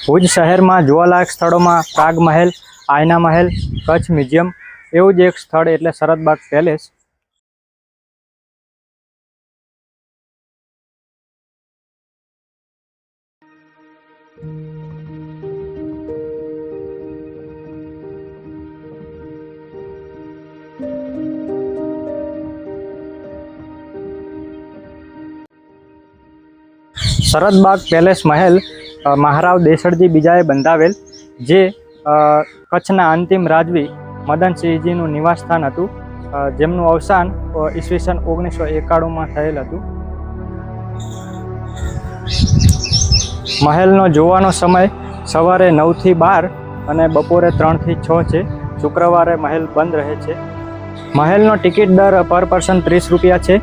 ભુજ શહેરમાં જોવાલાયક સ્થળોમાં પ્રાગ મહેલ, આયના મહેલ, કચ્છ મ્યુઝિયમ, એવું જ એક સ્થળ એટલે શરદબાગ પેલેસ. શરદબાગ પેલેસ મહેલ મહારાવ દેસડજી બીજાએ બંધાવેલ, જે કચ્છના અંતિમ રાજવી મદનસિંહજીનું નિવાસસ્થાન હતું, જેમનું અવસાન ઈસવીસન 1991માં થયેલ હતું. મહેલનો જોવાનો સમય સવારે 9 થી 12 અને બપોરે 3 થી 6 છે. શુક્રવારે મહેલ બંધ રહે છે. મહેલનો ટિકિટ દર પર પર્સન 30 રૂપિયા છે.